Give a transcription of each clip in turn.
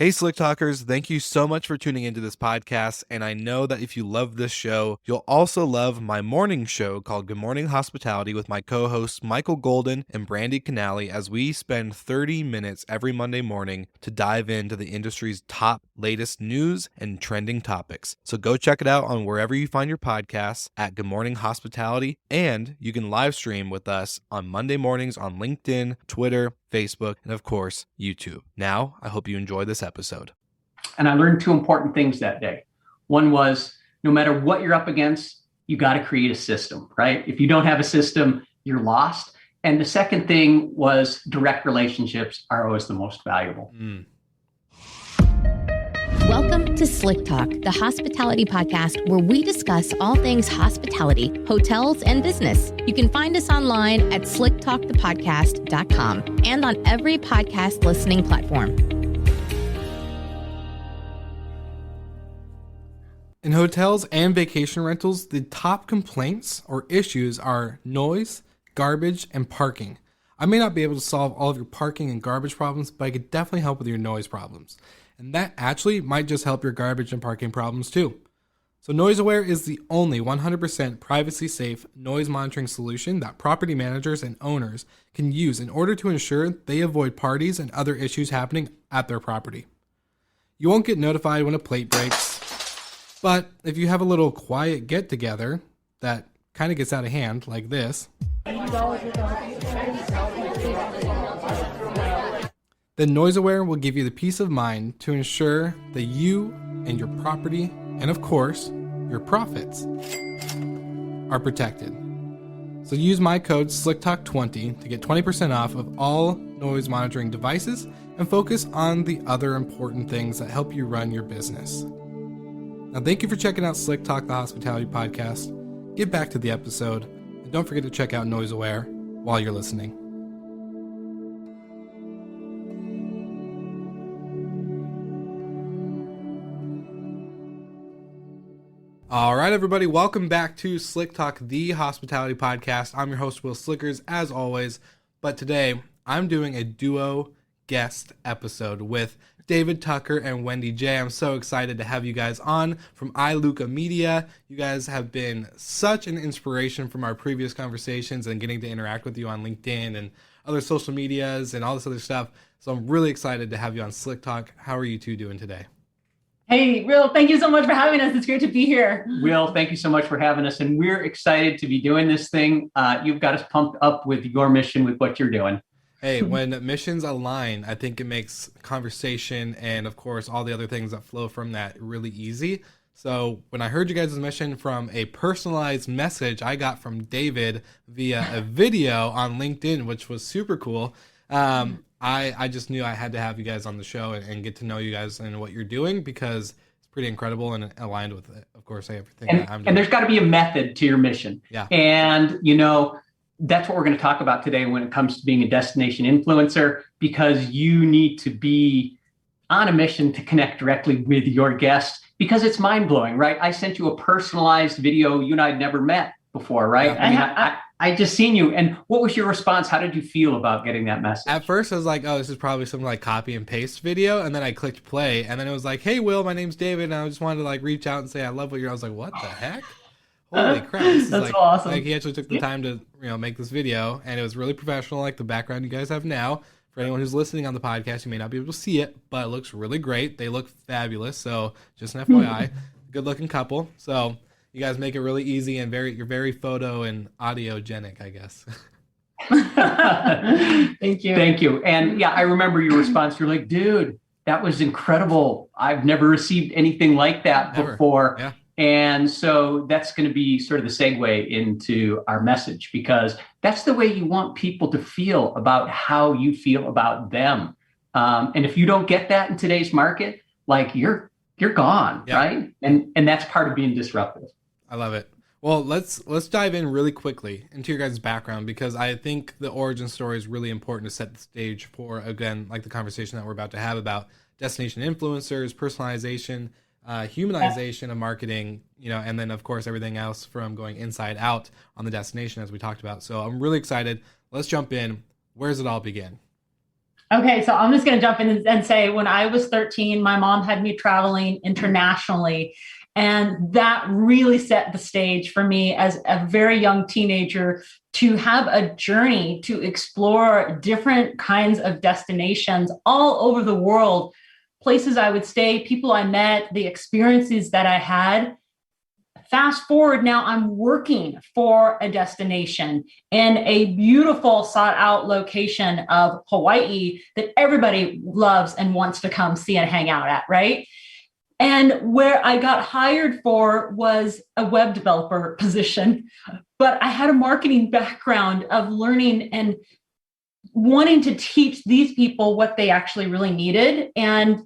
Hey, Slick Talkers, thank you so much for tuning into this podcast. And I know that if you love this show, you'll also love my morning show called Good Morning Hospitality with my co-hosts Michael Golden and Brandy Canali, as we spend 30 minutes every Monday morning to dive into the industry's top latest news and trending topics. So go check it out on wherever you find your podcasts at Good Morning Hospitality. And you can live stream with us on Monday mornings on LinkedIn, Twitter, Facebook, and of course, YouTube. Now, I hope you enjoy this episode. And I learned two important things that day. One was, no matter what you're up against, you got to create a system, right? If you don't have a system, you're lost. And the second thing was direct relationships are always the most valuable. Welcome to Slick Talk, the hospitality podcast where we discuss all things hospitality, hotels, and business. You can find us online at slicktalkthepodcast.com and on every podcast listening platform. In hotels and vacation rentals, the top complaints or issues are noise, garbage, and parking. I may not be able to solve all of your parking and garbage problems, but I could definitely help with your noise problems. And that actually might just help your garbage and parking problems too. So NoiseAware is the only 100% privacy safe noise monitoring solution that property managers and owners can use in order to ensure they avoid parties and other issues happening at their property. You won't get notified when a plate breaks, but if you have a little quiet get together that kind of gets out of hand like this, then NoiseAware will give you the peace of mind to ensure that you and your property, and of course, your profits, are protected. So use my code SlickTalk20 to get 20% off of all noise monitoring devices and focus on the other important things that help you run your business. Now, thank you for checking out Slick Talk, the hospitality podcast. Get back to the episode, and don't forget to check out NoiseAware while you're listening. All right, everybody, welcome back to Slick Talk, the hospitality podcast. I'm your host, Will Slickers, as always, but today I'm doing a duo guest episode with David Tucker and Wendy J. I'm so excited to have you guys on from iLuca Media. You guys have been such an inspiration from our previous conversations and getting to interact with you on LinkedIn and other social medias and all this other stuff. So I'm really excited to have you on Slick Talk. How are you two doing today? Hey, Will, thank you so much for having us. It's great to be here. Will, thank you so much for having us. And we're excited to be doing this thing. You've got us pumped up with your mission, with what you're doing. Hey, when missions align, I think it makes conversation and, of course, all the other things that flow from that really easy. So when I heard you guys' mission from a personalized message I got from David via a video on LinkedIn, which was super cool, I just knew I had to have you guys on the show and get to know you guys and what you're doing, because it's pretty incredible and aligned with, of course, everything that I'm doing. And there's got to be a method to your mission. Yeah. And, that's what we're going to talk about today when it comes to being a destination influencer, because you need to be on a mission to connect directly with your guests, because it's mind-blowing, right? I sent you a personalized video you and I had never met before, right? Yeah. I just seen you. And what was your response? How did you feel about getting that message? At first, I was like, oh, this is probably some like copy and paste video. And then I clicked play. And then it was like, hey, Will, my name's David. And I just wanted to like reach out and say, I love what you're. I was like, what the heck? Holy crap. This is That's like, awesome. Like he actually took the time to make this video. And it was really professional, like the background you guys have now. For anyone who's listening on the podcast, you may not be able to see it, but it looks really great. They look fabulous. So just an FYI, good looking couple. So you guys make it really easy and you're very photo and audiogenic, I guess. Thank you. Thank you. And yeah, I remember your response. You're like, dude, that was incredible. I've never received anything like that before. Yeah. And so that's going to be sort of the segue into our message, because that's the way you want people to feel about how you feel about them. And if you don't get that in today's market, like you're gone, yeah. Right? And that's part of being disruptive. I love it. Well, let's dive in really quickly into your guys' background, because I think the origin story is really important to set the stage for, again, like the conversation that we're about to have about destination influencers, personalization, humanization of marketing, and then of course everything else from going inside out on the destination, as we talked about. So I'm really excited. Let's jump in. Where does it all begin? Okay, so I'm just going to jump in and say when I was 13, my mom had me traveling internationally. And that really set the stage for me as a very young teenager to have a journey to explore different kinds of destinations all over the world, places I would stay, people I met, the experiences that I had. Fast forward, now I'm working for a destination in a beautiful sought out location of Hawaii that everybody loves and wants to come see and hang out at, right? And where I got hired for was a web developer position, but I had a marketing background of learning and wanting to teach these people what they actually really needed. And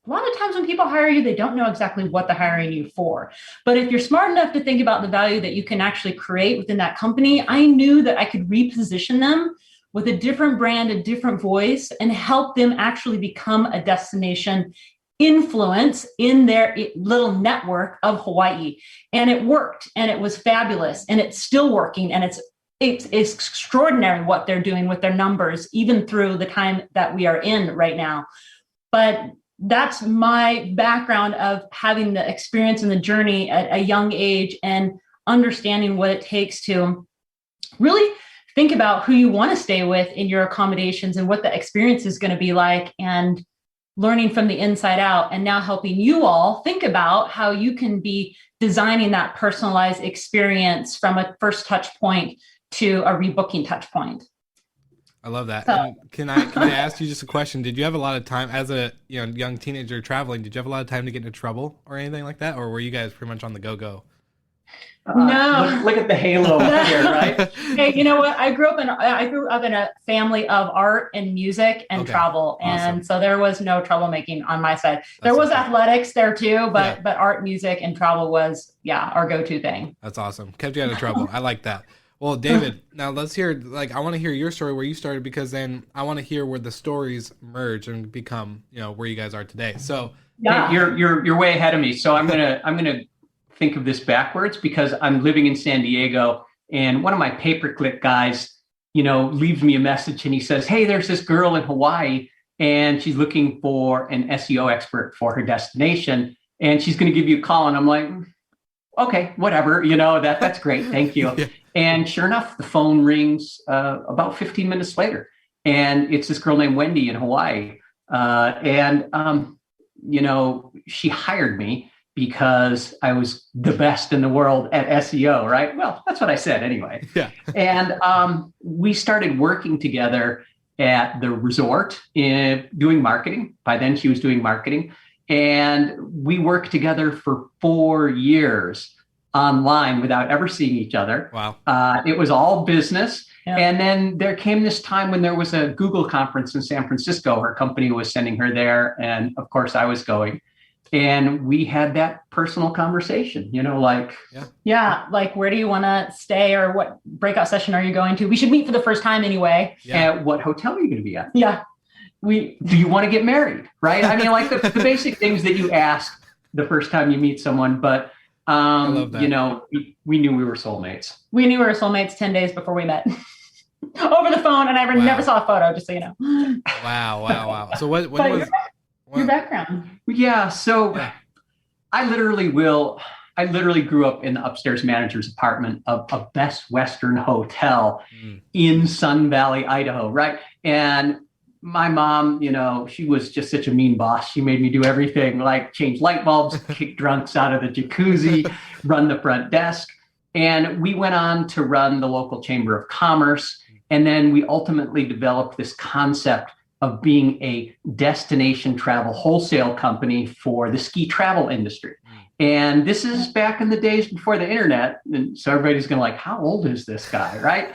a lot of times when people hire you, they don't know exactly what they're hiring you for. But if you're smart enough to think about the value that you can actually create within that company, I knew that I could reposition them with a different brand, a different voice, and help them actually become a destination influence in their little network of Hawaii. And it worked, and it was fabulous, and it's still working, and it's extraordinary what they're doing with their numbers, even through the time that we are in right now. But that's my background of having the experience and the journey at a young age and understanding what it takes to really think about who you want to stay with in your accommodations and what the experience is going to be like, and learning from the inside out, and now helping you all think about how you can be designing that personalized experience from a first touch point to a rebooking touch point. I love that. So, And can I ask you just a question? Did you have a lot of time as a young teenager traveling? Did you have a lot of time to get into trouble or anything like that, or were you guys pretty much on the go? No. Look at the halo here, right? Hey, you know what? I grew up in a family of art and music and travel, and so there was no troublemaking on my side. There was athletics there too, but art, music, and travel was our go-to thing. That's awesome. Kept you out of trouble. I like that. Well, David, now let's hear, I want to hear your story where you started, because then I want to hear where the stories merge and become, where you guys are today. So hey, you're way ahead of me. So I'm gonna think of this backwards, because I'm living in San Diego, and one of my pay-per-click guys, leaves me a message, and he says, "Hey, there's this girl in Hawaii, and she's looking for an SEO expert for her destination, and she's going to give you a call." And I'm like, okay, whatever, that's great. Thank you. Yeah. And sure enough, the phone rings about 15 minutes later, and it's this girl named Wendy in Hawaii. She hired me because I was the best in the world at SEO, right? Well, that's what I said anyway. Yeah. And we started working together at the resort doing marketing. By then she was doing marketing. And we worked together for 4 years online without ever seeing each other. Wow. It was all business. Yeah. And then there came this time when there was a Google conference in San Francisco. Her company was sending her there. And of course I was going. And we had that personal conversation, like where do you want to stay, or what breakout session are you going to? We should meet for the first time anyway. Yeah. And what hotel are you going to be at? Yeah. Do you want to get married? Right. I mean, like the basic things that you ask the first time you meet someone. But, I love that. we knew we were soulmates. We knew we were soulmates 10 days before we met over the phone. And I never saw a photo, just so you know. Wow. So when was your background? Yeah. So I literally grew up in the upstairs manager's apartment of a Best Western hotel in Sun Valley, Idaho. Right. And my mom, she was just such a mean boss. She made me do everything, like change light bulbs, kick drunks out of the jacuzzi, run the front desk. And we went on to run the local chamber of commerce. And then we ultimately developed this concept of being a destination travel wholesale company for the ski travel industry. And this is back in the days before the internet. And so everybody's going to how old is this guy, right?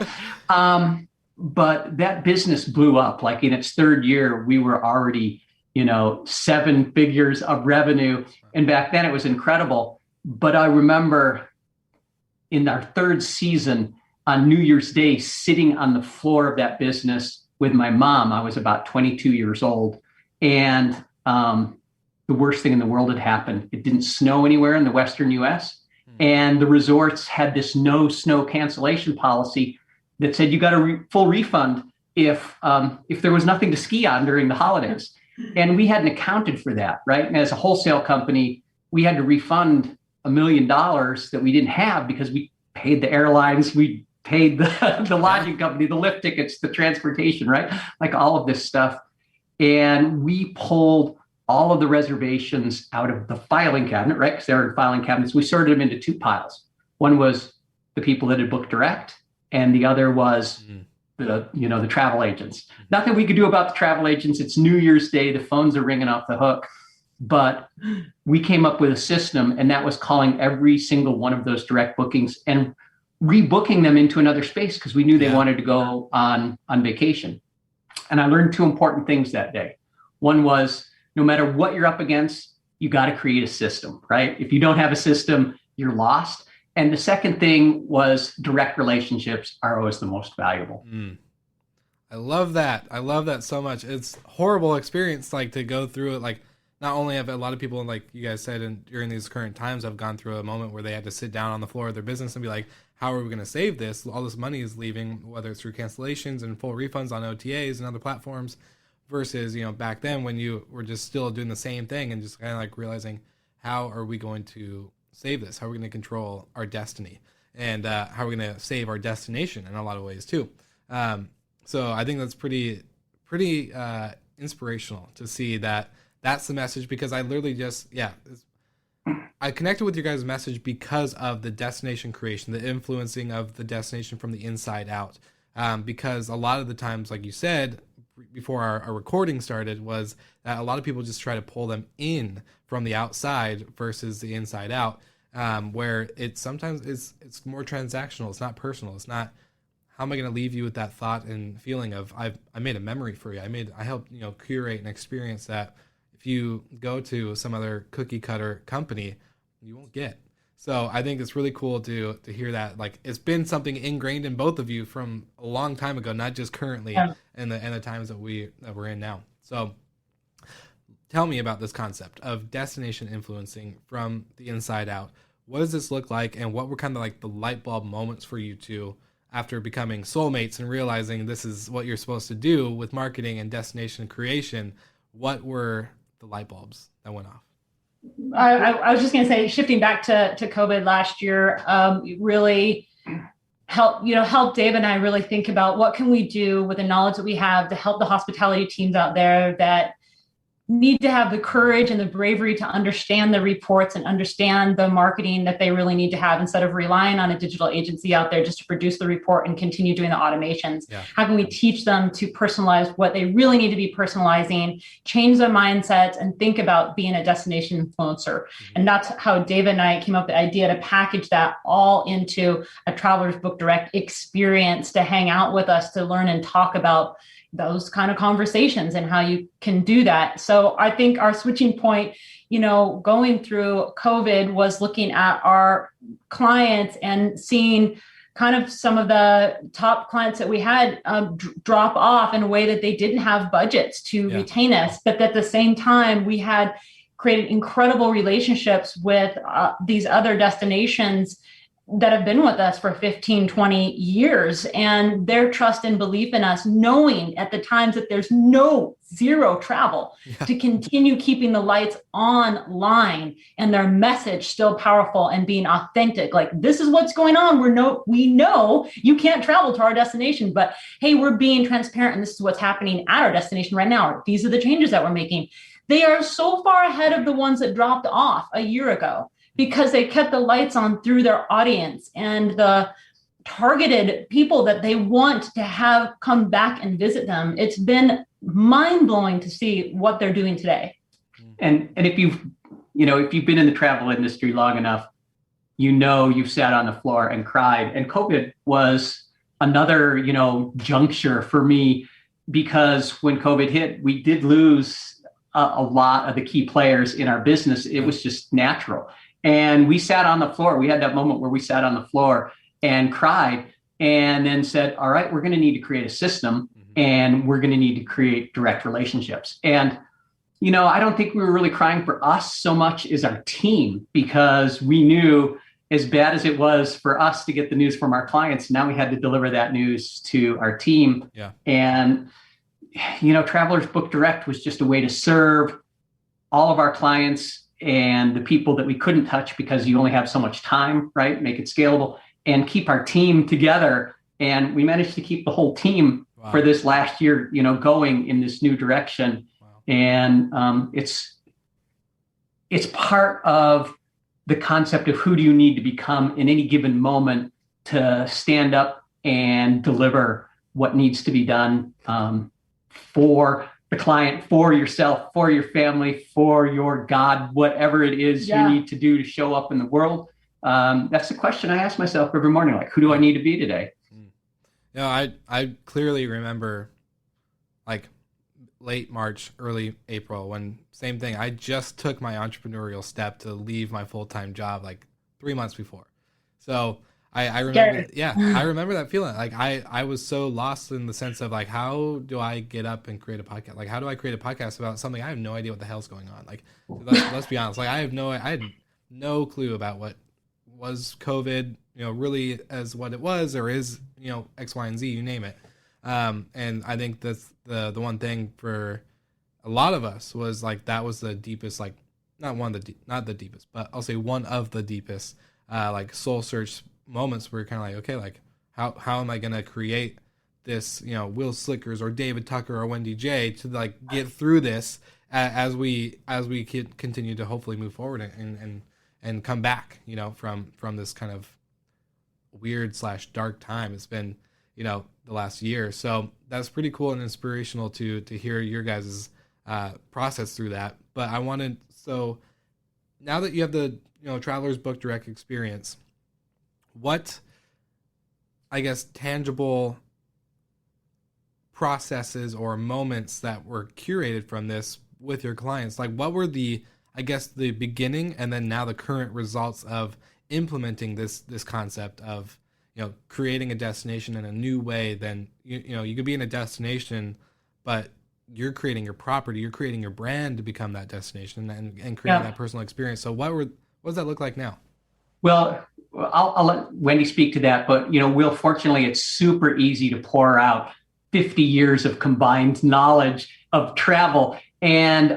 But that business blew up. Like in its third year, we were already, 7 figures of revenue. And back then it was incredible. But I remember in our third season on New Year's Day, sitting on the floor of that business with my mom. I was about 22 years old. And the worst thing in the world had happened. It didn't snow anywhere in the Western US. And the resorts had this no snow cancellation policy that said you got a full refund if there was nothing to ski on during the holidays. And we hadn't accounted for that, right? And as a wholesale company, we had to refund $1 million that we didn't have because we paid the airlines, we paid the lodging company, the lift tickets, the transportation, right? Like all of this stuff. And we pulled all of the reservations out of the filing cabinet, right? Because they were in filing cabinets. We sorted them into two piles. One was the people that had booked direct, and the other was the travel agents. Nothing we could do about the travel agents. It's New Year's Day. The phones are ringing off the hook. But we came up with a system, and that was calling every single one of those direct bookings and rebooking them into another space because we knew they wanted to go on vacation. And I learned two important things that day. One was, no matter what you're up against, you got to create a system, right? If you don't have a system, you're lost. And the second thing was direct relationships are always the most valuable. I love that. I love that so much. It's a horrible experience, like, to go through it. Like, not only have a lot of people, like you guys said, and during these current times, have gone through a moment where they had to sit down on the floor of their business and be like, how are we going to save this? All this money is leaving, whether it's through cancellations and full refunds on OTAs and other platforms, versus, back then when you were just still doing the same thing and just kind of like realizing, how are we going to save this? How are we going to control our destiny? And how are we going to save our destination in a lot of ways too? So I think that's pretty inspirational to see that that's the message, because I literally I connected with your guys' message because of the destination creation, the influencing of the destination from the inside out. Because a lot of the times, like you said, before our recording started, was that a lot of people just try to pull them in from the outside versus the inside out, where it sometimes it's more transactional. It's not personal. It's not, how am I going to leave you with that thought and feeling of, I made a memory for you. I helped curate an experience that if you go to some other cookie cutter company, you won't get. So I think it's really cool to hear that, like, it's been something ingrained in both of you from a long time ago, not just currently in the times that we're in now. So tell me about this concept of destination influencing from the inside out. What does this look like, and what were kind of like the light bulb moments for you two after becoming soulmates and realizing this is what you're supposed to do with marketing and destination creation? What were the light bulbs that went off? I was just going to say, shifting back to COVID last year, really helped Dave and I really think about what can we do with the knowledge that we have to help the hospitality teams out there that need to have the courage and the bravery to understand the reports and understand the marketing that they really need to have, instead of relying on a digital agency out there just to produce the report and continue doing the automations. How can we teach them to personalize what they really need to be personalizing, change their mindsets, and think about being a destination influencer? And that's how Dave and I came up with the idea to package that all into a Travelers Book Direct experience to hang out with us, to learn and talk about those kind of conversations and how you can do that. So I think our switching point, going through COVID, was looking at our clients and seeing kind of some of the top clients that we had drop off in a way that they didn't have budgets to retain us. But at the same time, we had created incredible relationships with these other destinations that have been with us for 15, 20 years, and their trust and belief in us, knowing at the times that there's zero travel, to continue keeping the lights online and their message still powerful and being authentic. Like, this is what's going on. We know you can't travel to our destination, but hey, we're being transparent, and this is what's happening at our destination right now. Or these are the changes that we're making. They are so far ahead of the ones that dropped off a year ago, because they kept the lights on through their audience and the targeted people that they want to have come back and visit them. It's been mind-blowing to see what they're doing today. And if you've been in the travel industry long enough, you've sat on the floor and cried. And COVID was another, juncture for me, because when COVID hit, we did lose a lot of the key players in our business. It was just natural. And we sat on the floor. We had that moment where we sat on the floor and cried, and then said, all right, we're going to need to create a system, and we're going to need to create direct relationships. And, I don't think we were really crying for us so much as our team, because we knew as bad as it was for us to get the news from our clients, now we had to deliver that news to our team. Yeah. And, Travelers Book Direct was just a way to serve all of our clients and the people that we couldn't touch because you only have so much time, right? Make it scalable and keep our team together. And we managed to keep the whole team for this last year, going in this new direction. Wow. And it's part of the concept of who do you need to become in any given moment to stand up and deliver what needs to be done for the client, for yourself, for your family, for your God, whatever it is you need to do to show up in the world. That's the question I ask myself every morning, like, who do I need to be today? I clearly remember like late March, early April, when same thing. I just took my entrepreneurial step to leave my full-time job like 3 months before. So I remember, I remember that feeling. Like I was so lost in the sense of like, how do I get up and create a podcast? Like, how do I create a podcast about something I have no idea what the hell's going on? Like, let's be honest. Like, I had no clue about what was COVID, really as what it was or is, X, Y, and Z, you name it. And I think that's the one thing for a lot of us was like, that was the deepest, like not the deepest, but I'll say one of the deepest, like soul search moments where you're kind of like, okay, like how am I going to create this, Will Slickers or David Tucker or Wendy J to like get through this as we continue to hopefully move forward and come back, from this kind of weird / dark time it's been, the last year. So that's pretty cool and inspirational to hear your guys' process through that. But so now that you have the, Travelers Book Direct experience, what, I guess, tangible processes or moments that were curated from this with your clients, like what were the beginning and then now the current results of implementing this concept of, creating a destination in a new way? Then, you could be in a destination, but you're creating your property, you're creating your brand to become that destination and creating that personal experience. So what does that look like now? Well, I'll let Wendy speak to that, but Will, fortunately, it's super easy to pour out 50 years of combined knowledge of travel and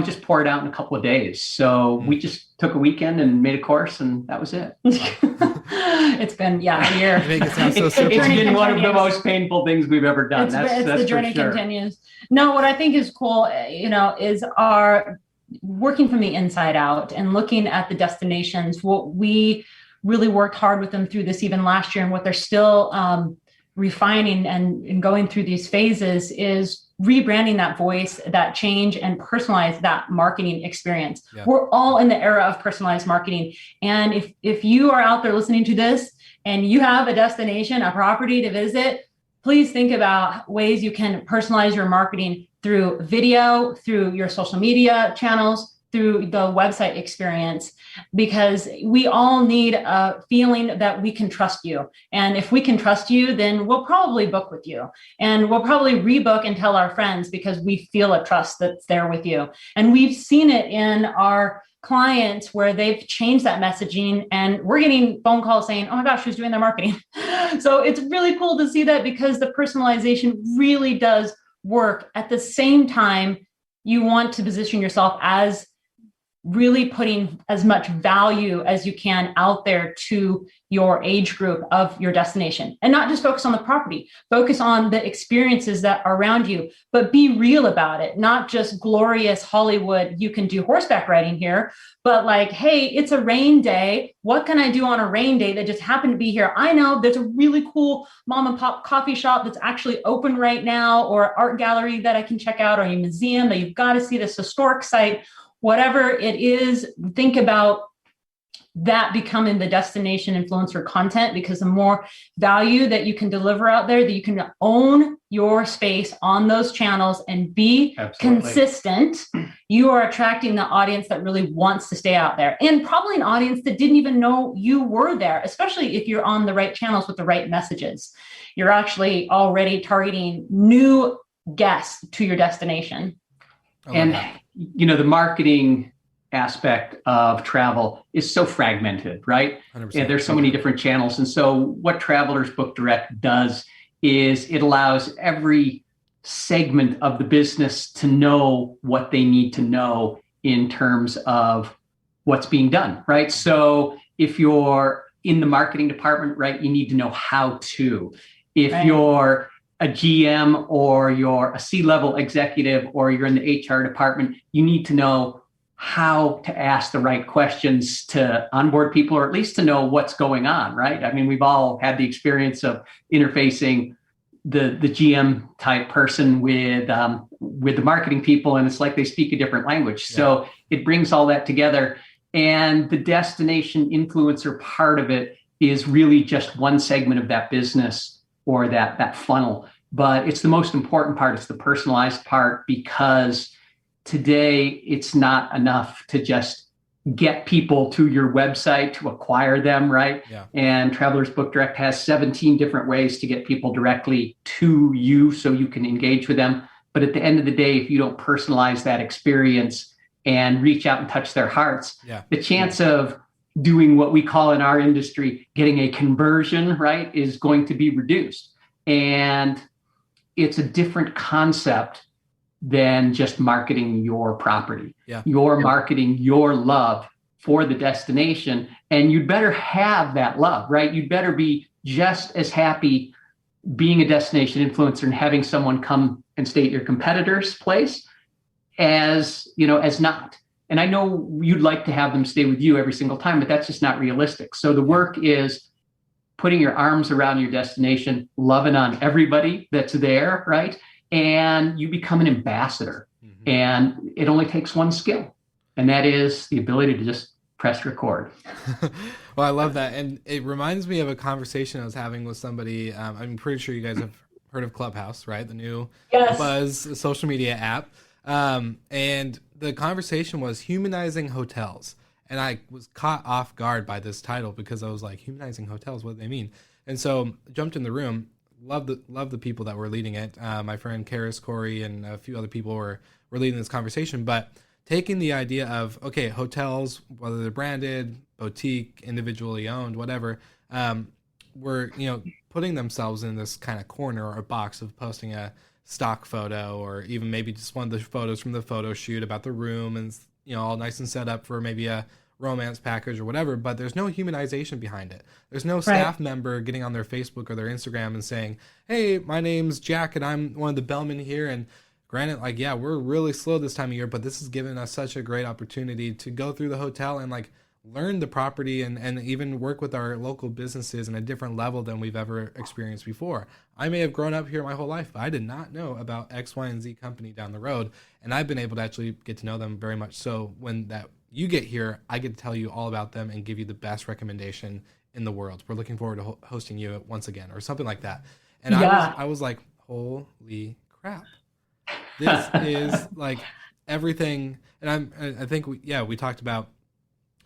just pour it out in a couple of days. So we just took a weekend and made a course, and that was it. It's been a year. You make it sound so simple. It's been one of the most painful things we've ever done. That's the journey continues. No, what I think is cool, is our working from the inside out and looking at the destinations. What we really worked hard with them through this even last year, and what they're still refining and going through these phases is rebranding that voice, that change, and personalize that marketing experience. Yeah. We're all in the era of personalized marketing. And if you are out there listening to this and you have a destination, a property to visit, please think about ways you can personalize your marketing through video, through your social media channels, through the website experience, because we all need a feeling that we can trust you. And if we can trust you, then we'll probably book with you, and we'll probably rebook and tell our friends because we feel a trust that's there with you. And we've seen it in our clients where they've changed that messaging, and we're getting phone calls saying, oh my gosh, who's doing their marketing? So it's really cool to see that, because the personalization really does work. At the same time, you want to position yourself as really putting as much value as you can out there to your age group of your destination, and not just focus on the property, focus on the experiences that are around you, but be real about it. Not just glorious Hollywood, you can do horseback riding here, but like, hey, it's a rain day. What can I do on a rain day that just happened to be here? I know there's a really cool mom and pop coffee shop that's actually open right now, or art gallery that I can check out, or a museum that you've got to see, this historic site. Whatever it is, think about that becoming the destination influencer content, because the more value that you can deliver out there, that you can own your space on those channels and be consistent, you are attracting the audience that really wants to stay out there, and probably an audience that didn't even know you were there, especially if you're on the right channels with the right messages. You're actually already targeting new guests to your destination. And the marketing aspect of travel is so fragmented, right? 100%. And there's so many different channels. And so what Travelers Book Direct does is it allows every segment of the business to know what they need to know in terms of what's being done, right? So if you're in the marketing department, right, you need to know how to. If you're a GM or you're a C-level executive or you're in the HR department, you need to know how to ask the right questions to onboard people, or at least to know what's going on, right? I mean, we've all had the experience of interfacing the GM type person with the marketing people, and it's like they speak a different language. Yeah. So it brings all that together. And the destination influencer part of it is really just one segment of that business or that funnel. But it's the most important part. It's the personalized part, because today it's not enough to just get people to your website to acquire them, right? Yeah. And Travelers Book Direct has 17 different ways to get people directly to you so you can engage with them. But at the end of the day, if you don't personalize that experience and reach out and touch their hearts, the chance of doing what we call in our industry, getting a conversion, right, is going to be reduced. And it's a different concept than just marketing your property. Yeah. You're marketing your love for the destination, and you'd better have that love, right? You'd better be just as happy being a destination influencer and having someone come and stay at your competitor's place as not. And I know you'd like to have them stay with you every single time, but that's just not realistic. So the work is putting your arms around your destination, loving on everybody that's there, right? And you become an ambassador. Mm-hmm. And it only takes one skill, and that is the ability to just press record. Well, I love that. And it reminds me of a conversation I was having with somebody. I'm pretty sure you guys have heard of Clubhouse, right? The new buzz social media app. And the conversation was humanizing hotels. And I was caught off guard by this title because I was like, humanizing hotels, what do they mean? And so I jumped in the room. Love the people that were leading it. My friend Karis, Corey, and a few other people were leading this conversation. But taking the idea of, okay, hotels, whether they're branded, boutique, individually owned, whatever, were putting themselves in this kind of corner or a box of posting a stock photo, or even maybe just one of the photos from the photo shoot about the room, and all nice and set up for maybe a romance package or whatever, but there's no humanization behind it. There's no staff member getting on their Facebook or their Instagram and saying, hey, my name's Jack and I'm one of the bellmen here. And granted, we're really slow this time of year, but this has given us such a great opportunity to go through the hotel and learn the property and even work with our local businesses in a different level than we've ever experienced before. I may have grown up here my whole life, but I did not know about X, Y, and Z company down the road. And I've been able to actually get to know them very much. So when you get here, I get to tell you all about them and give you the best recommendation in the world. We're looking forward to hosting you once again, or something like that. And I was like, holy crap. This is everything. And I think we talked about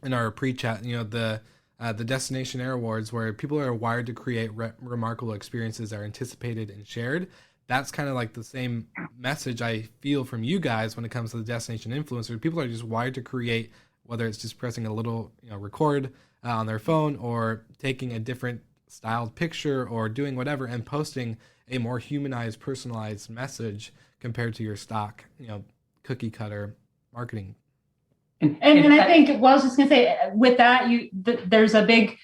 in our pre-chat, the Destinationaire Awards, where people are wired to create remarkable experiences that are anticipated and shared. That's kind of the same message I feel from you guys when it comes to the destination influencers. People are just wired to create, whether it's just pressing a little record on their phone, or taking a different styled picture, or doing whatever and posting a more humanized, personalized message compared to your stock, cookie cutter marketing. And I think I was just going to say, with that, there's a big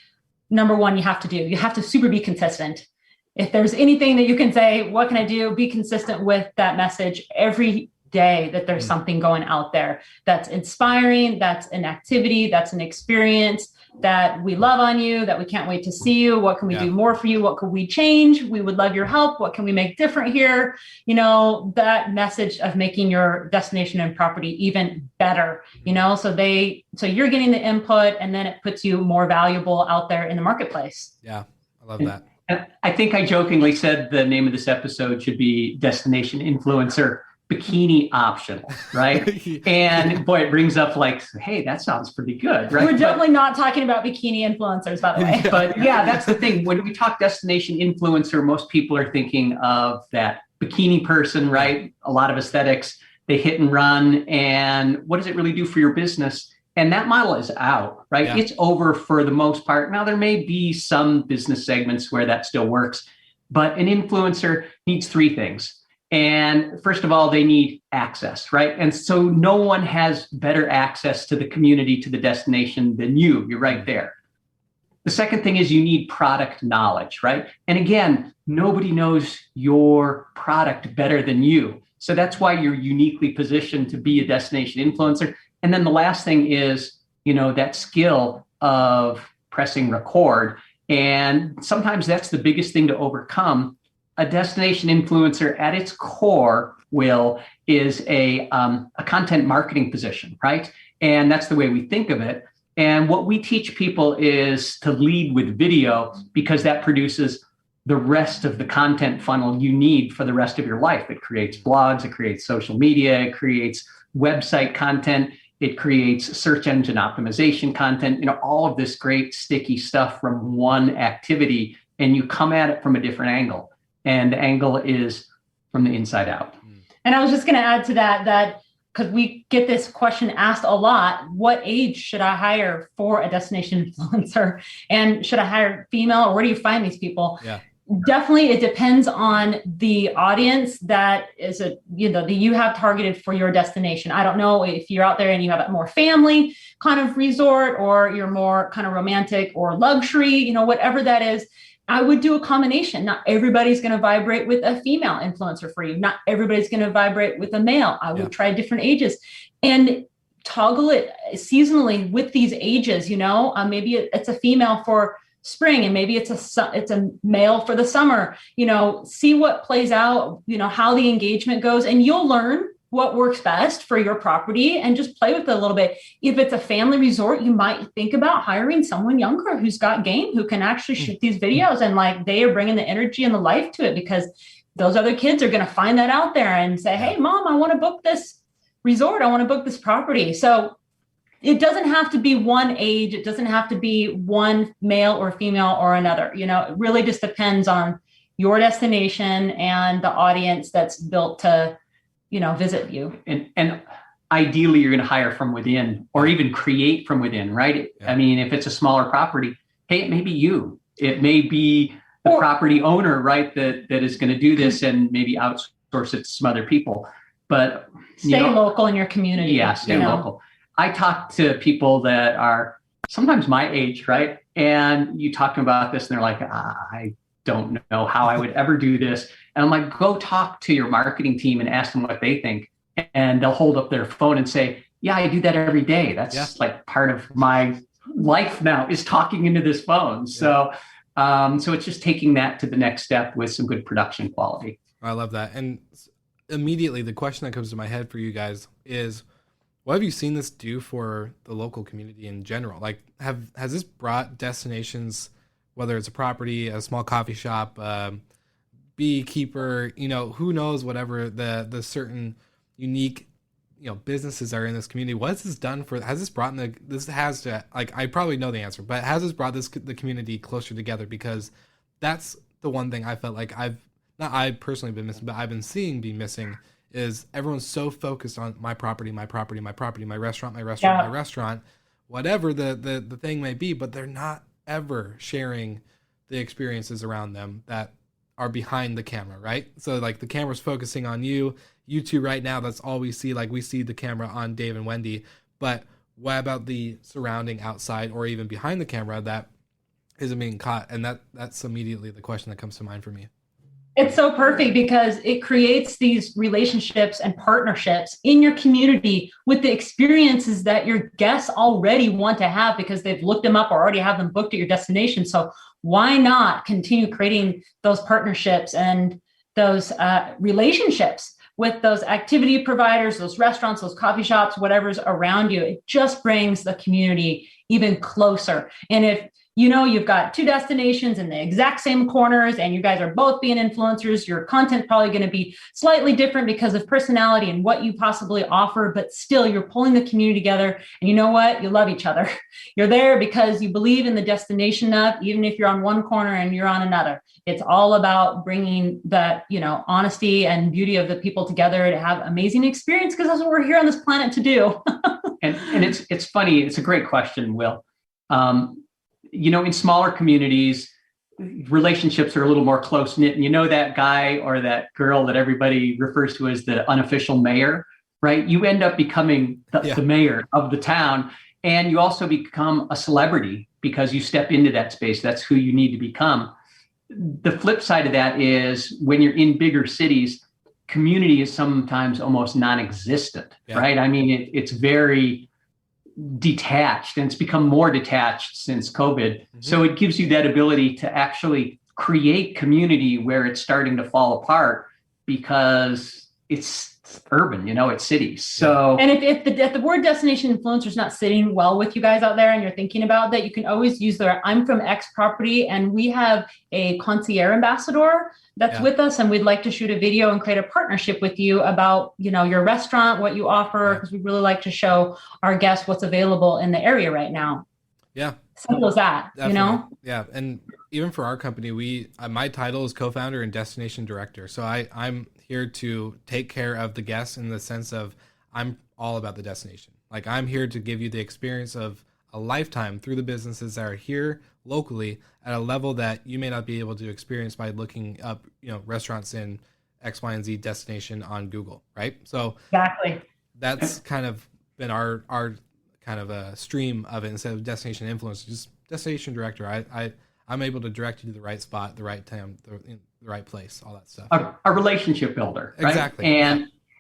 number one you have to do. You have to super be consistent. If there's anything that you can say, what can I do? Be consistent with that message every day, that there's something going out there that's inspiring, that's an activity, that's an experience, that we love on you, that we can't wait to see you. What can we do more for you? What could we change? We would love your help. What can we make different here? That message of making your destination and property even better, so you're getting the input, and then it puts you more valuable out there in the marketplace. Yeah, I love that. I think I jokingly said the name of this episode should be Destination Influencer Bikini Optional, right? And boy, it brings up hey, that sounds pretty good, right? We're definitely not talking about bikini influencers, by the way. But that's the thing. When we talk destination influencer, most people are thinking of that bikini person, right? A lot of aesthetics. they hit and run. And what does it really do for your business? And that model is out, right? Yeah. It's over for the most part. Now, there may be some business segments where that still works, but an influencer needs three things. And first of all, they need access, right? And so no one has better access to the community, to the destination than you. You're right there. The second thing is you need product knowledge, right? And again, nobody knows your product better than you. So that's why you're uniquely positioned to be a destination influencer. And then the last thing is, that skill of pressing record. And sometimes that's the biggest thing to overcome. A destination influencer at its core, is a content marketing position, right? And that's the way we think of it. And what we teach people is to lead with video, because that produces the rest of the content funnel you need for the rest of your life. It creates blogs, it creates social media, it creates website content, it creates search engine optimization content, all of this great sticky stuff from one activity, and you come at it from a different angle. And the angle is from the inside out. And I was just going to add to that because we get this question asked a lot, what age should I hire for a destination influencer? And should I hire female, or where do you find these people? Yeah. Definitely, it depends on the audience that you have targeted for your destination. I don't know if you're out there and you have a more family kind of resort, or you're more kind of romantic or luxury, whatever that is. I would do a combination. Not everybody's going to vibrate with a female influencer for you. Not everybody's going to vibrate with a male. I would try different ages and toggle it seasonally with these ages. Maybe it's a female for spring, and maybe it's a male for the summer. See what plays out. How the engagement goes, and you'll learn what works best for your property and just play with it a little bit. If it's a family resort, you might think about hiring someone younger who's got game, who can actually shoot these videos, and they are bringing the energy and the life to it, because those other kids are going to find that out there and say, hey, mom, I want to book this resort. I want to book this property. So it doesn't have to be one age. It doesn't have to be one male or female or another. It really just depends on your destination and the audience that's built to visit you. And ideally, you're going to hire from within, or even create from within, right? Yeah. I mean, if it's a smaller property, hey, it may be you. It may be the property owner, right, that is going to do this, and maybe outsource it to some other people. But stay local in your community. Yeah, stay local. I talk to people that are sometimes my age, right? And you talk about this, and they're like, I don't know how I would ever do this. And I'm like, go talk to your marketing team and ask them what they think. And they'll hold up their phone and say, yeah, I do that every day. That's part of my life now, is talking into this phone. So it's just taking that to the next step with some good production quality. I love that. And immediately the question that comes to my head for you guys is, what have you seen this do for the local community in general? Has this brought destinations, whether it's a property, a small coffee shop, beekeeper, who knows, whatever the certain unique, businesses are in this community. What has this done has this brought I probably know the answer, but has this brought the community closer together? Because that's the one thing I felt like I've personally been missing, but I've been seeing be missing, is everyone's so focused on my property, my restaurant, whatever the thing may be, but they're not ever sharing the experiences around them that are behind the camera, right? So the camera's focusing on you two right now, that's all we see. We see the camera on Dave and Wendy, but what about the surrounding outside or even behind the camera that isn't being caught? And that's immediately the question that comes to mind for me. It's so perfect, because it creates these relationships and partnerships in your community with the experiences that your guests already want to have, because they've looked them up or already have them booked at your destination. So why not continue creating those partnerships and those relationships with those activity providers, those restaurants, those coffee shops, whatever's around you? It just brings the community even closer. And if you've got two destinations in the exact same corners and you guys are both being influencers. Your content probably going to be slightly different because of personality and what you possibly offer, but still you're pulling the community together. And you know what? You love each other. You're there because you believe in the destination enough, even if you're on one corner and you're on another. It's all about bringing that, honesty and beauty of the people together to have amazing experience, because that's what we're here on this planet to do. and it's funny. It's a great question, Will. In smaller communities, relationships are a little more close knit. And that guy or that girl that everybody refers to as the unofficial mayor, right? You end up becoming the mayor of the town. And you also become a celebrity because you step into that space. That's who you need to become. The flip side of that is when you're in bigger cities, community is sometimes almost non-existent, right? I mean, it's very detached, and it's become more detached since COVID. Mm-hmm. So it gives you that ability to actually create community where it's starting to fall apart because it's urban, it's cities. So, and if the word destination influencer is not sitting well with you guys out there and you're thinking about that, you can always use I'm from X property and we have a concierge ambassador that's with us, and we'd like to shoot a video and create a partnership with you about, your restaurant, what you offer, because we really like to show our guests what's available in the area right now. Yeah. Simple as that, Definitely. Yeah. And even for our company, my title is co-founder and destination director. So I'm here to take care of the guests in the sense of I'm all about the destination. Like, I'm here to give you the experience of a lifetime through the businesses that are here locally at a level that you may not be able to experience by looking up, restaurants in X, Y, and Z destination on Google, right? So exactly, that's kind of been our kind of a stream of it. Instead of destination influencer, just destination director. I'm able to direct you to the right spot, the right time, the right place, all that stuff. A relationship builder, right? Exactly.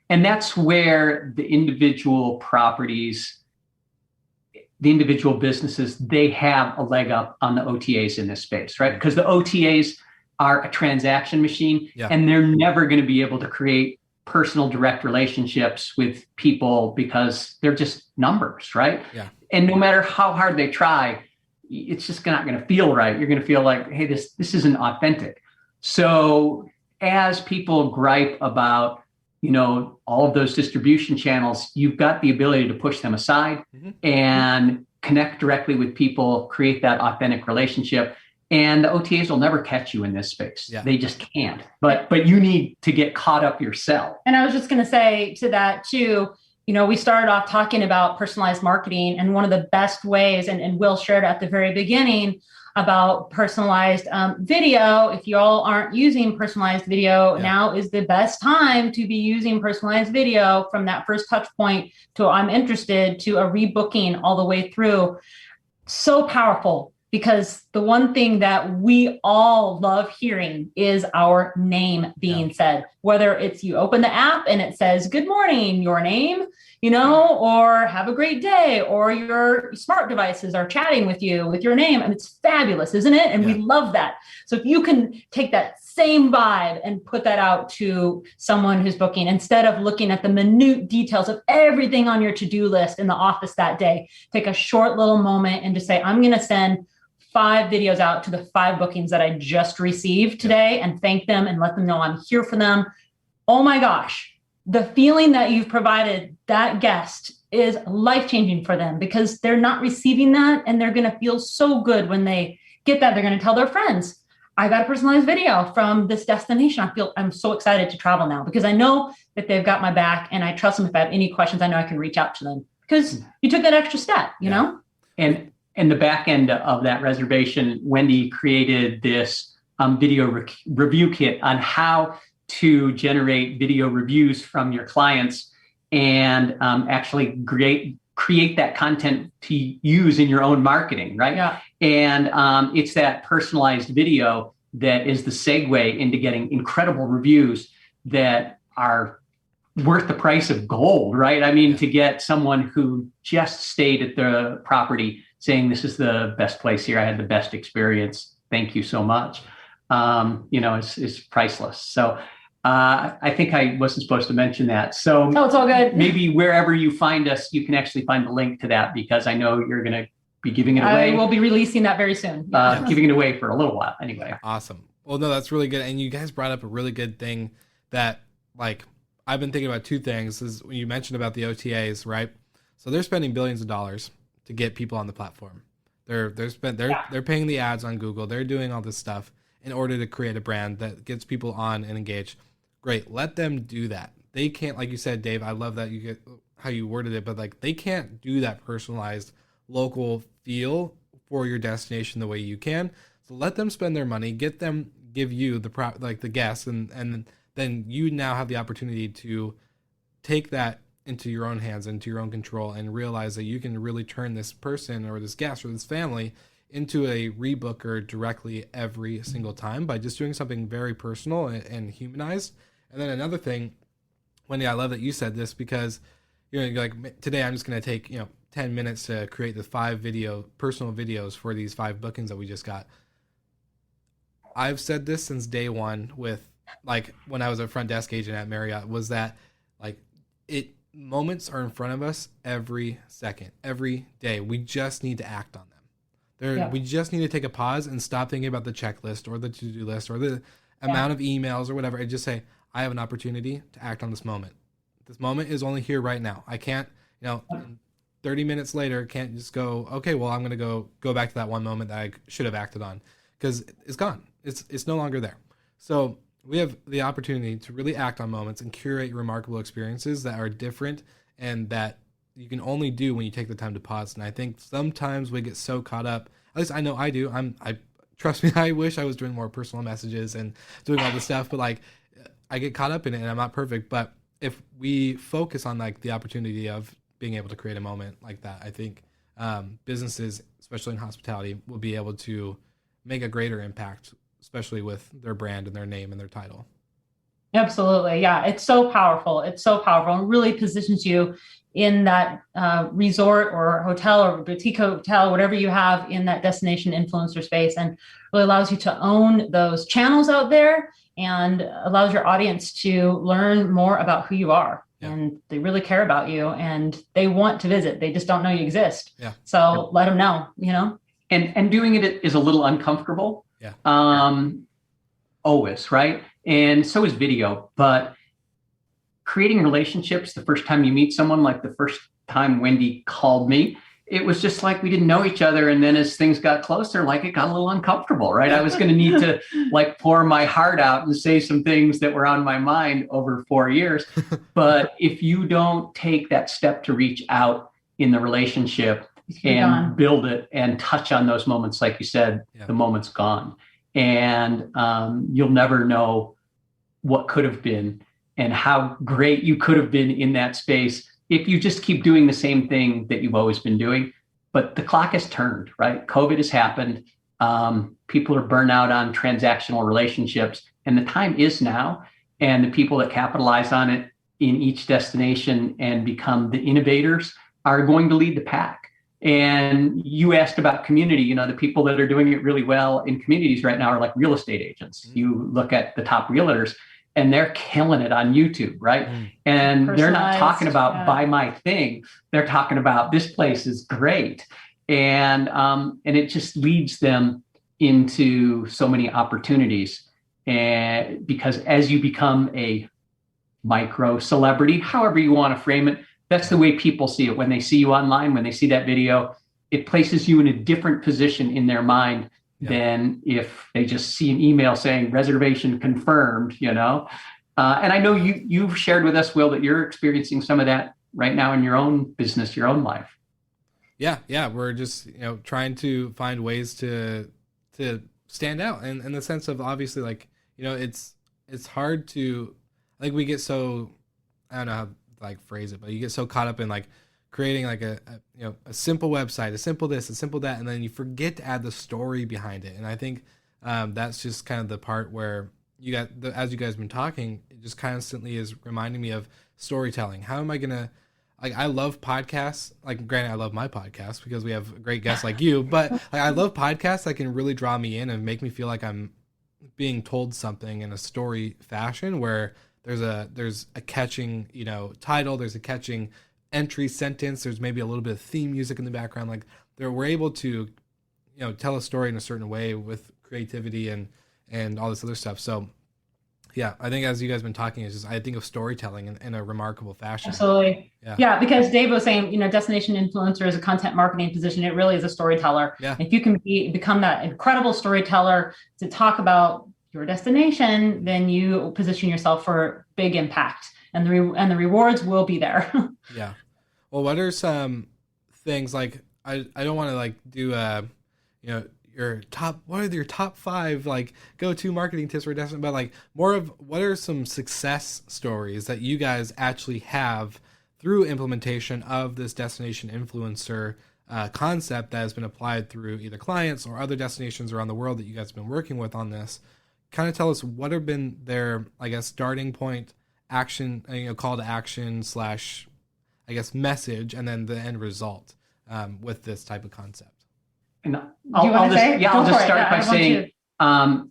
And that's where the individual properties, the individual businesses, they have a leg up on the OTAs in this space, right? Because the OTAs are a transaction machine, and they're never going to be able to create personal direct relationships with people because they're just numbers, right? Yeah. And no matter how hard they try, it's just not going to feel right. You're going to feel like, hey, this isn't authentic. So as people gripe about, all of those distribution channels, you've got the ability to push them aside and connect directly with people, create that authentic relationship. And the OTAs will never catch you in this space. Yeah. They just can't. But you need to get caught up yourself. And I was just going to say to that too, we started off talking about personalized marketing, and one of the best ways, and Will shared at the very beginning about personalized video. If you all aren't using personalized video, now is the best time to be using personalized video, from that first touch point to I'm interested to a rebooking all the way through. So powerful, because the one thing that we all love hearing is our name being said, whether it's you open the app and it says, good morning, your name, or have a great day, or your smart devices are chatting with you with your name. And it's fabulous, isn't it? And we love that. So if you can take that same vibe and put that out to someone who's booking, instead of looking at the minute details of everything on your to-do list in the office that day, take a short little moment and just say, I'm going to send 5 videos out to the 5 bookings that I just received today and thank them and let them know I'm here for them. Oh my gosh, the feeling that you've provided that guest is life-changing for them, because they're not receiving that, and they're going to feel so good when they get that. They're going to tell their friends, I got a personalized video from this destination. I'm so excited to travel now because I know that they've got my back, and I trust them. If I have any questions, I know I can reach out to them because you took that extra step, know? And the back end of that reservation, Wendy created this video review kit on how to generate video reviews from your clients and actually create that content to use in your own marketing, right? Yeah. And it's that personalized video that is the segue into getting incredible reviews that are worth the price of gold, right? I mean, to get someone who just stayed at the property saying, this is the best place here, I had the best experience, thank you so much, is priceless. So I think I wasn't supposed to mention that. So it's all good. Maybe wherever you find us, you can actually find the link to that, because I know you're going to be giving it away. I will be releasing that very soon. Giving it away for a little while anyway. Awesome. Well, no, that's really good. And you guys brought up a really good thing that, like, I've been thinking about two things. Is when you mentioned about the OTAs, right? So they're spending billions of dollars to get people on the platform. They're paying the ads on Google. They're doing all this stuff in order to create a brand that gets people on and engaged. Great. Let them do that. They can't, like you said, Dave, I love that you get how you worded it, but like they can't do that personalized local feel for your destination the way you can. So let them spend their money, give you the guests, and then you now have the opportunity to take that into your own hands, into your own control, and realize that you can really turn this person or this guest or this family into a rebooker directly every single time by just doing something very personal and humanized. And then another thing, Wendy, I love that you said this, because you're like, today I'm just going to take 10 minutes to create the 5 personal videos for these 5 bookings that we just got. I've said this since day one with, like, when I was a front desk agent at Marriott, was that like moments are in front of us every second, every day. We just need to act on them. We just need to take a pause and stop thinking about the checklist or the to-do list or the amount of emails or whatever, and just say, I have an opportunity to act on this moment. This moment is only here right now. I can't, 30 minutes later, can't just go, okay, well, I'm going to go back to that one moment that I should have acted on, because it's gone. It's no longer there. So we have the opportunity to really act on moments and curate remarkable experiences that are different and that you can only do when you take the time to pause. And I think sometimes we get so caught up, at least I know I do. I trust me, I wish I was doing more personal messages and doing all this stuff, but like I get caught up in it and I'm not perfect. But if we focus on like the opportunity of being able to create a moment like that, I think businesses, especially in hospitality, will be able to make a greater impact, especially with their brand and their name and their title. Absolutely. Yeah. It's so powerful. It really positions you in that resort or hotel or boutique hotel, whatever you have in that destination influencer space, and really allows you to own those channels out there and allows your audience to learn more about who you are. Yeah. And they really care about you and they want to visit. They just don't know you exist. Yeah. So let them know, And doing it is a little uncomfortable. Yeah. Always, right? And so is video, but creating relationships the first time you meet someone, like the first time Wendy called me, it was just like we didn't know each other. And then as things got closer, like it got a little uncomfortable, right? I was going to need to like pour my heart out and say some things that were on my mind over 4 years. But if you don't take that step to reach out in the relationship and build it and touch on those moments, like you said, the moment's gone. And you'll never know what could have been and how great you could have been in that space if you just keep doing the same thing that you've always been doing. But the clock has turned, right? COVID has happened. People are burnt out on transactional relationships, and the time is now. And the people that capitalize on it in each destination and become the innovators are going to lead the pack. And you asked about community, the people that are doing it really well in communities right now are like real estate agents. You look at the top realtors and they're killing it on YouTube, right? And they're not talking about buy my thing. They're talking about this place is great. And it just leads them into so many opportunities. And because as you become a micro celebrity, however you want to frame it, that's the way people see it. When they see you online, when they see that video, it places you in a different position in their mind than if they just see an email saying reservation confirmed, And I know you've shared with us, Will, that you're experiencing some of that right now in your own business, your own life. Yeah. We're just, trying to find ways to stand out. And in the sense of obviously like, it's hard to, like we get so, I don't know how like phrase it, but you get so caught up in like creating like a simple website, a simple this, a simple that, and then you forget to add the story behind it. And I think that's just kind of the part where as you guys have been talking, it just constantly is reminding me of storytelling. How am I gonna, like, I love podcasts. Like, granted, I love my podcast because we have great guests like you, but like, I love podcasts that can really draw me in and make me feel like I'm being told something in a story fashion where there's a catching, title, there's a catching entry sentence. There's maybe a little bit of theme music in the background. Like we're able to, tell a story in a certain way with creativity and all this other stuff. So yeah, I think as you guys have been talking, it's just, I think of storytelling in a remarkable fashion. Absolutely. Yeah, because Dave was saying, destination influencer is a content marketing position. It really is a storyteller. Yeah. If you can become that incredible storyteller to talk about your destination, then you position yourself for big impact, and the rewards will be there. Yeah. Well, what are some things, like, I don't want to like do what are your top 5 like go-to marketing tips for destination, but like more of what are some success stories that you guys actually have through implementation of this destination influencer concept that has been applied through either clients or other destinations around the world that you guys have been working with on this. Kind of tell us what have been their, I guess, starting point, action, call to action / I guess message, and then the end result with this type of concept. And I'll just start by saying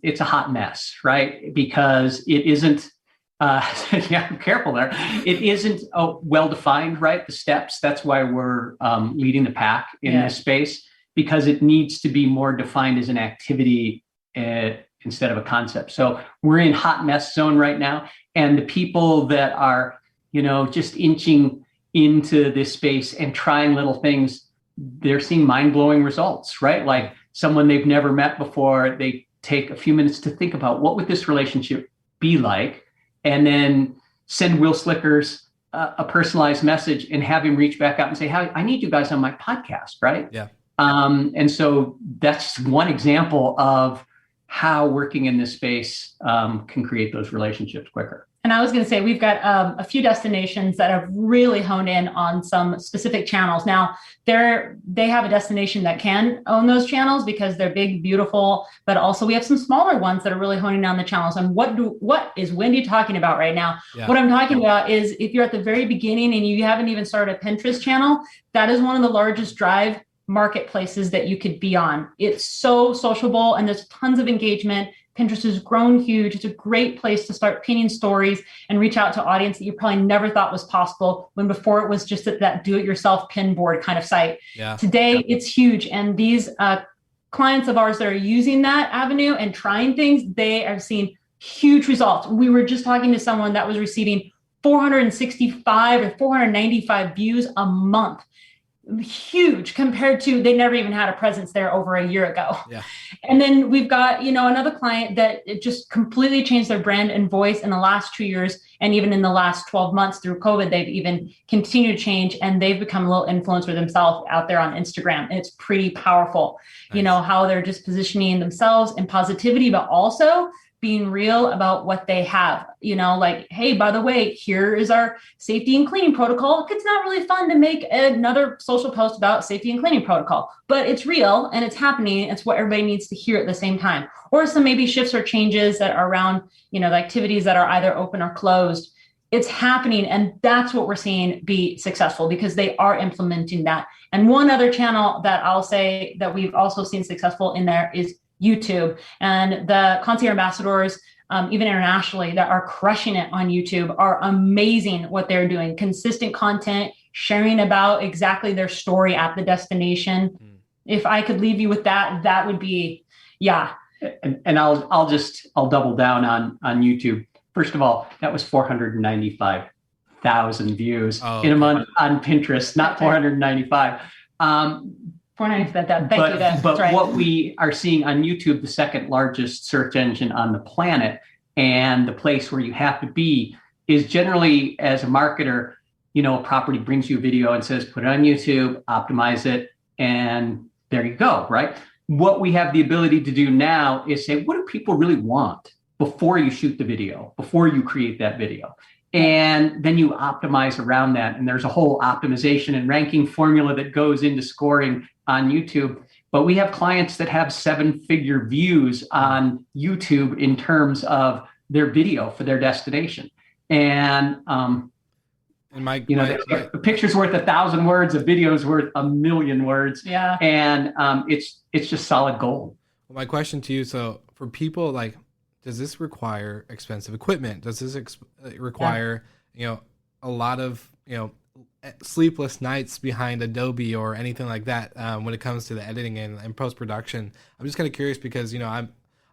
it's a hot mess, right? Because it isn't, careful there. It isn't well-defined, right? The steps. That's why we're leading the pack in this space, because it needs to be more defined as an activity instead of a concept. So we're in hot mess zone right now. And the people that are, just inching into this space and trying little things, they're seeing mind-blowing results, right? Like someone they've never met before, they take a few minutes to think about what would this relationship be like, and then send Will Slickers a personalized message and have him reach back out and say, "Hey, I need you guys on my podcast," right? Yeah. And so that's one example of how working in this space can create those relationships quicker. And I was going to say, we've got a few destinations that have really honed in on some specific channels. Now, they have a destination that can own those channels because they're big, beautiful, but also we have some smaller ones that are really honing down the channels. And what is Wendy talking about right now? Yeah. What I'm talking about is if you're at the very beginning and you haven't even started a Pinterest channel, that is one of the largest drive marketplaces that you could be on. It's so sociable and there's tons of engagement. Pinterest has grown huge. It's a great place to start pinning stories and reach out to audience that you probably never thought was possible when before it was just that do-it-yourself pin board kind of site. Yeah. Today, it's huge. And these clients of ours that are using that avenue and trying things, they are seeing huge results. We were just talking to someone that was receiving 465 or 495 views a month. Huge compared to they never even had a presence there over a year ago. Yeah. And then we've got, another client that it just completely changed their brand and voice in the last 2 years. And even in the last 12 months through COVID, they've even continued to change and they've become a little influencer themselves out there on Instagram. And it's pretty powerful, nice. How they're just positioning themselves in positivity, but also being real about what they have, like, hey, by the way, here is our safety and cleaning protocol. It's not really fun to make another social post about safety and cleaning protocol, but it's real and it's happening. It's what everybody needs to hear at the same time. Or some maybe shifts or changes that are around, the activities that are either open or closed. It's happening. And that's what we're seeing be successful because they are implementing that. And one other channel that I'll say that we've also seen successful in there is YouTube, and the concierge ambassadors, even internationally, that are crushing it on YouTube are amazing what they're doing. Consistent content, sharing about exactly their story at the destination. If I could leave you with that, that would be, yeah. And I'll double down on YouTube. First of all, that was 495,000 views in a month on Pinterest, not 495. But right. What we are seeing on YouTube, the second largest search engine on the planet, and the place where you have to be is generally, as a marketer, a property brings you a video and says, put it on YouTube, optimize it, and there you go, right? What we have the ability to do now is say, what do people really want before you shoot the video, before you create that video? And then you optimize around that. And there's a whole optimization and ranking formula that goes into scoring on YouTube. But we have clients that have 7-figure views on YouTube in terms of their video for their destination. And a picture's worth 1,000 words, a video's worth 1,000,000 words. Yeah. And it's just solid gold. Well, my question to you, so for people like, does this require expensive equipment? Does this require, a lot of, sleepless nights behind Adobe or anything like that when it comes to the editing and post-production. I'm just kind of curious because,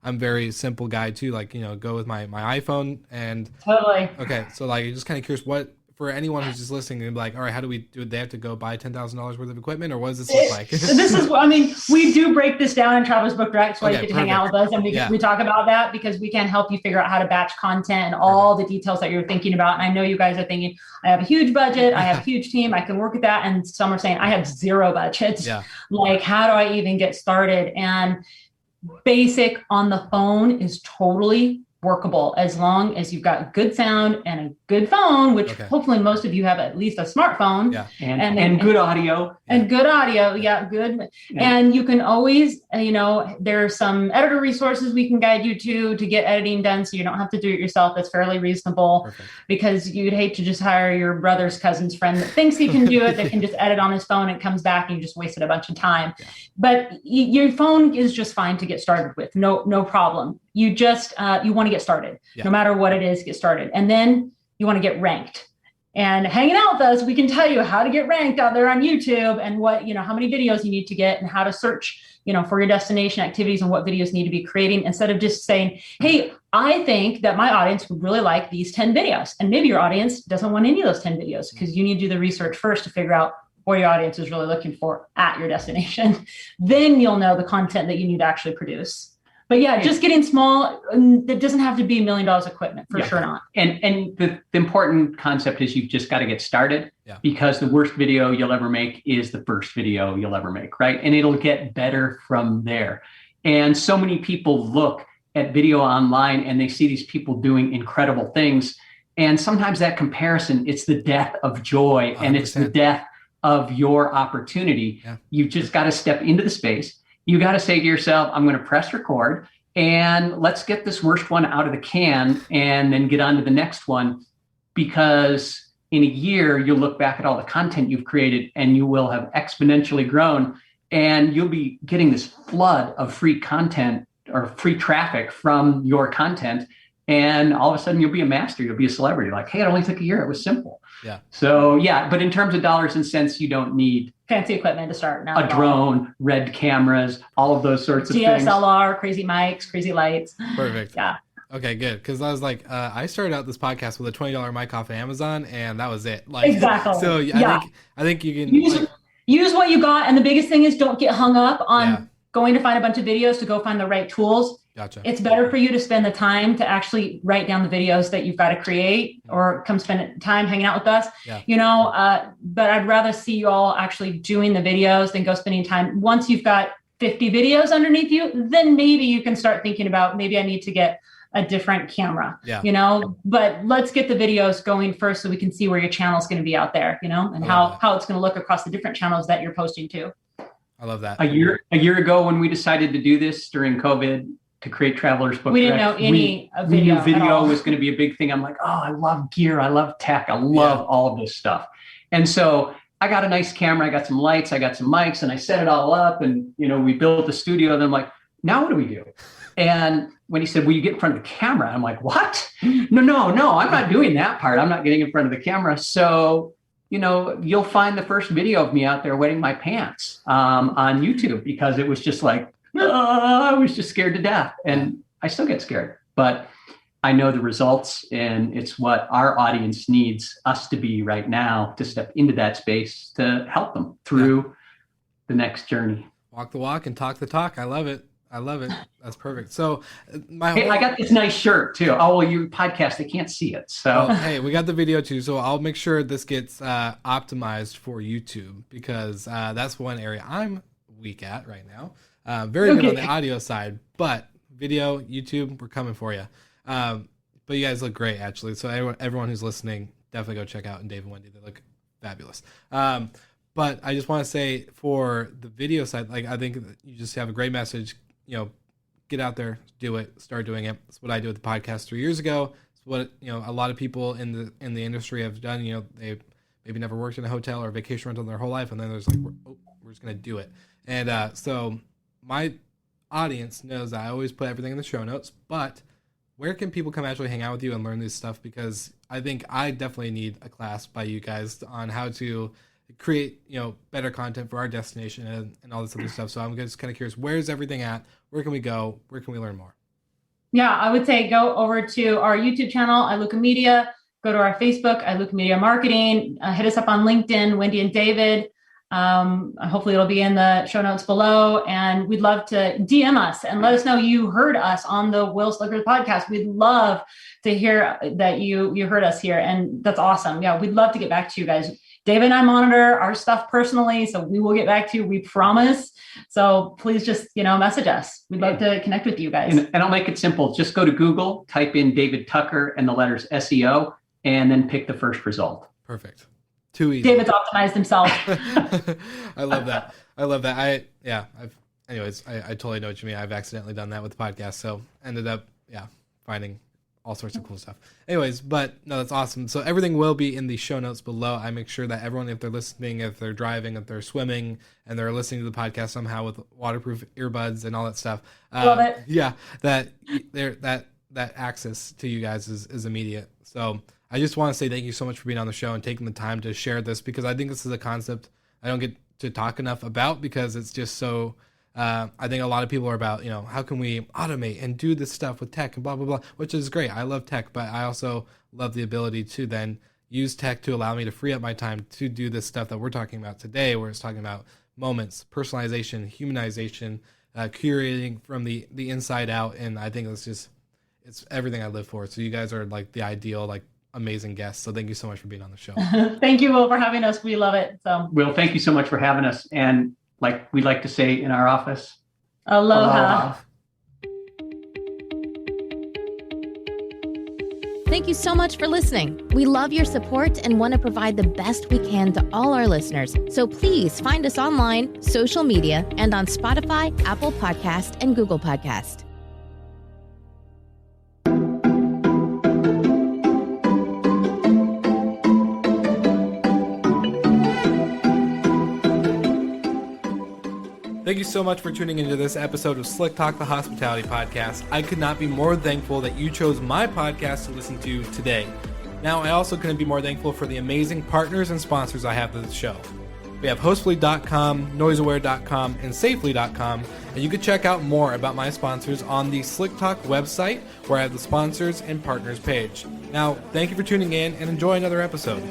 I'm very simple guy too, like, go with my iPhone and Totally. okay. So like, just kind of curious what, for anyone who's just listening and be like, all right, how do we do it? They have to go buy $10,000 worth of equipment, or what does this look like? We do break this down in Travelers Book Direct, so you get to hang out with us, and we talk about that because we can help you figure out how to batch content and all the details that you're thinking about. And I know you guys are thinking, I have a huge budget, I have a huge team, I can work with that. And some are saying, I have zero budget. Yeah. Like, how do I even get started? And basic on the phone is totally workable as long as you've got good sound and a good phone, which hopefully most of you have at least a smartphone. Yeah. And good audio. And good audio. Yeah, good. Yeah. And you can always, there are some editor resources we can guide you to get editing done so you don't have to do it yourself. That's fairly reasonable. Perfect. Because you'd hate to just hire your brother's cousin's friend that thinks he can do it, that can just edit on his phone and comes back and you just wasted a bunch of time. Yeah. But your phone is just fine to get started with. No problem. You just, you want to get started. No matter what it is, get started. And then you want to get ranked. And hanging out with us, we can tell you how to get ranked out there on YouTube and what, how many videos you need to get and how to search, for your destination activities and what videos need to be creating, instead of just saying, hey, I think that my audience would really like these 10 videos. And maybe your audience doesn't want any of those 10 videos because you need to do the research first to figure out what your audience is really looking for at your destination. Then you'll know the content that you need to actually produce. But just getting small, that doesn't have to be $1 million equipment, for sure not. And the important concept is you've just got to get started because the worst video you'll ever make is the first video you'll ever make, right? And it'll get better from there. And so many people look at video online and they see these people doing incredible things. And sometimes that comparison, it's the death of joy 100%. And it's the death of your opportunity. Yeah. You've just got to step into the space. You got to say to yourself, I'm going to press record and let's get this worst one out of the can and then get on to the next one, because in a year, you'll look back at all the content you've created and you will have exponentially grown, and you'll be getting this flood of free content or free traffic from your content. And all of a sudden you'll be a master, you'll be a celebrity. Like, hey, it only took a year. It was simple. Yeah. So but in terms of dollars and cents, you don't need fancy equipment to start now. A drone, red cameras, all of those sorts of things. DSLR, crazy mics, crazy lights. Perfect. Yeah. Okay, good. Because I was like, I started out this podcast with a $20 mic off of Amazon, and that was it. Like, exactly. So I think you can use what you got, and the biggest thing is don't get hung up on going to find a bunch of videos to go find the right tools. Gotcha. It's better for you to spend the time to actually write down the videos that you've got to create, or come spend time hanging out with us, but I'd rather see you all actually doing the videos than go spending time. Once you've got 50 videos underneath you, then maybe you can start thinking about, maybe I need to get a different camera, but let's get the videos going first so we can see where your channel is going to be out there, and how it's going to look across the different channels that you're posting to. I love that. A year ago when we decided to do this during COVID, to create Travelers Book Direct, we didn't know any we knew video was going to be a big thing. I'm like, oh, I love gear. I love tech. I love all of this stuff. And so I got a nice camera. I got some lights. I got some mics, and I set it all up. And, we built the studio. And I'm like, now what do we do? And when he said, will you get in front of the camera? I'm like, what? No, I'm not doing that part. I'm not getting in front of the camera. So, you'll find the first video of me out there wetting my pants on YouTube, because it was just like, I was just scared to death, and I still get scared, but I know the results, and it's what our audience needs us to be right now, to step into that space to help them through the next journey. Walk the walk and talk the talk. I love it. That's perfect. So I got this nice shirt too. Oh, well, you podcast, they can't see it. So hey, we got the video too. So I'll make sure this gets optimized for YouTube, because that's one area I'm weak at right now. Very good on the audio side, but video, YouTube, we're coming for you. But you guys look great, actually. So everyone who's listening, definitely go check out Dave and Wendy. They look fabulous. But I just want to say, for the video side, like, I think you just have a great message. Get out there, do it, start doing it. That's what I did with the podcast 3 years ago. It's what a lot of people in the industry have done. They maybe never worked in a hotel or vacation rental their whole life, and then there's like, we're just gonna do it. And so my audience knows that I always put everything in the show notes, but where can people come actually hang out with you and learn this stuff? Because I think I definitely need a class by you guys on how to create, better content for our destination and all this other stuff. So I'm just kind of curious, where's everything at? Where can we go? Where can we learn more? Yeah, I would say go over to our YouTube channel, iLuca Media, go to our Facebook, iLuca Media Marketing, hit us up on LinkedIn, Wendy and David. Hopefully it'll be in the show notes below, and we'd love to DM us and let us know you heard us on the Will Slickers podcast. We'd love to hear that you heard us here, and that's awesome. Yeah, we'd love to get back to you guys. David and I monitor our stuff personally, so we will get back to you, we promise. So please just, message us. We'd love to connect with you guys. And I'll make it simple. Just go to Google, type in David Tucker and the letters SEO, and then pick the first result. Perfect. Too easy. David's optimized himself. I love that. I totally know what you mean. I've accidentally done that with the podcast. So ended up, finding all sorts of cool stuff. Anyways, but no, that's awesome. So everything will be in the show notes below. I make sure that everyone, if they're listening, if they're driving, if they're swimming, and they're listening to the podcast somehow with waterproof earbuds and all that stuff. Love it. Yeah, that access to you guys is immediate. So I just want to say thank you so much for being on the show and taking the time to share this, because I think this is a concept I don't get to talk enough about, because it's just so, I think a lot of people are about, how can we automate and do this stuff with tech and blah, blah, blah, which is great. I love tech, but I also love the ability to then use tech to allow me to free up my time to do this stuff that we're talking about today, where it's talking about moments, personalization, humanization, curating from the inside out. And I think it's everything I live for. So you guys are like the ideal, amazing guests. So thank you so much for being on the show. Thank you, Will, for having us. We love it. So, Will, thank you so much for having us. And like we like to say in our office, aloha. Thank you so much for listening. We love your support and want to provide the best we can to all our listeners. So please find us online, social media, and on Spotify, Apple Podcast, and Google Podcast. Thank you so much for tuning into this episode of Slick Talk, the Hospitality Podcast. I could not be more thankful that you chose my podcast to listen to today. Now, I also couldn't be more thankful for the amazing partners and sponsors I have for this show. We have Hostfully.com, NoiseAware.com, and Safely.com, and you can check out more about my sponsors on the Slick Talk website, where I have the sponsors and partners page. Now, thank you for tuning in, and enjoy another episode.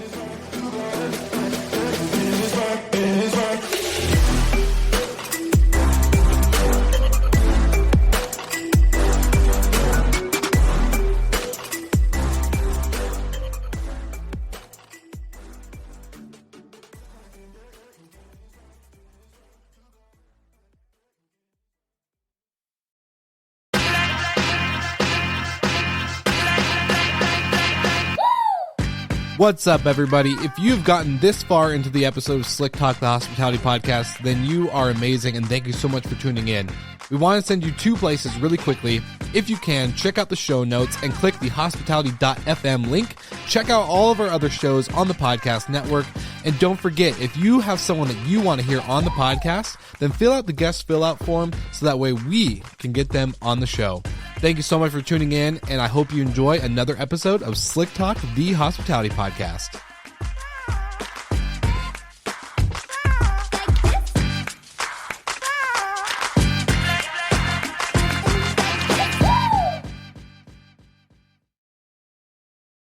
What's up, everybody? If you've gotten this far into the episode of Slick Talk, the Hospitality Podcast, then you are amazing, and thank you so much for tuning in. We want to send you two places really quickly. If you can, check out the show notes and click the hospitality.fm link. Check out all of our other shows on the podcast network. And don't forget, if you have someone that you want to hear on the podcast, then fill out the guest fill out form so that way we can get them on the show. Thank you so much for tuning in, and I hope you enjoy another episode of Slick Talk, the Hospitality Podcast.